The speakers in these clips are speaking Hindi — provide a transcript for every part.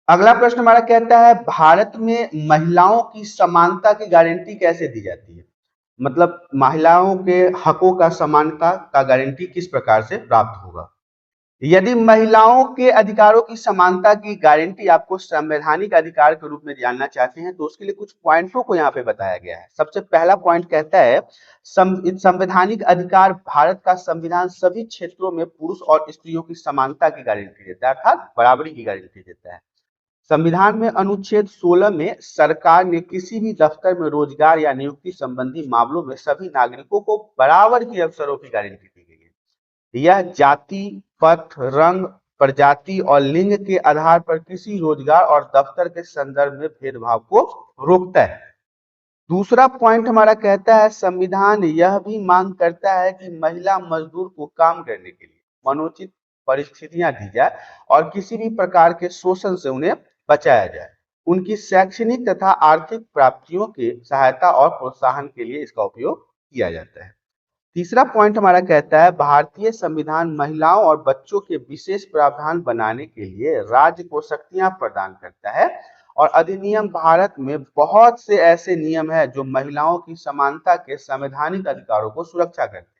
अगला प्रश्न हमारा कहता है भारत में महिलाओं की समानता की गारंटी कैसे दी जाती है। मतलब महिलाओं के हकों का समानता का गारंटी किस प्रकार से प्राप्त होगा। यदि महिलाओं के अधिकारों की समानता की गारंटी आपको संवैधानिक अधिकार के रूप में जानना चाहते हैं तो उसके लिए कुछ पॉइंटों को यहाँ पे बताया गया है। सबसे पहला पॉइंट कहता है संवैधानिक अधिकार भारत का संविधान सभी क्षेत्रों में पुरुष और स्त्रियों की समानता की गारंटी देता है, अर्थात बराबरी की गारंटी देता है। संविधान में अनुच्छेद 16 में सरकार ने किसी भी दफ्तर में रोजगार या नियुक्ति संबंधी मामलों में सभी नागरिकों को बराबर के अवसरों की गारंटी दी गई है। यह जाति, पथ, रंग, प्रजाति और लिंग के आधार पर किसी रोजगार और दफ्तर के संदर्भ में भेदभाव को रोकता है। दूसरा पॉइंट हमारा कहता है संविधान यह भी मांग करता है कि महिला मजदूर को काम करने के लिए मनोचित परिस्थितियां दी जाए और किसी भी प्रकार के शोषण से उन्हें बचाया जाए। उनकी शैक्षणिक तथा आर्थिक प्राप्तियों के सहायता और प्रोत्साहन के लिए इसका उपयोग किया जाता है। तीसरा पॉइंट हमारा कहता है भारतीय संविधान महिलाओं और बच्चों के विशेष प्रावधान बनाने के लिए राज्य को शक्तियां प्रदान करता है और अधिनियम भारत में बहुत से ऐसे नियम हैं जो महिलाओं की समानता के संवैधानिक अधिकारों को सुरक्षा करते हैं।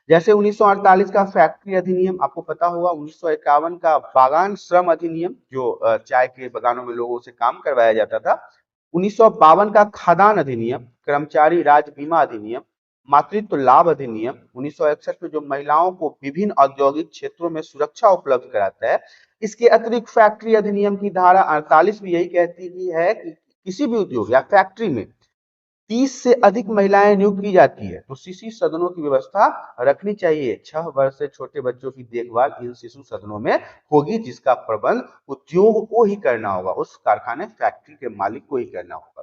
जैसे 1948 का फैक्ट्री अधिनियम आपको पता होगा, 1951 का बागान श्रम अधिनियम जो चाय के बागानों में लोगों से काम करवाया जाता था, 1952 का खाद्यान्न अधिनियम, कर्मचारी राज्य बीमा अधिनियम, मातृत्व लाभ अधिनियम 1961 में जो महिलाओं को विभिन्न औद्योगिक क्षेत्रों में सुरक्षा उपलब्ध कराता है। इसके अतिरिक्त फैक्ट्री अधिनियम की धारा 48 भी यही कहती है कि किसी भी उद्योग या फैक्ट्री में 30 से अधिक महिलाएं नियुक्त की जाती है तो शिशु सदनों की व्यवस्था रखनी चाहिए। 6 वर्ष से छोटे बच्चों की देखभाल इन शिशु सदनों में होगी, जिसका प्रबंध उद्योग को ही करना होगा, उस कारखाने फैक्ट्री के मालिक को ही करना होगा।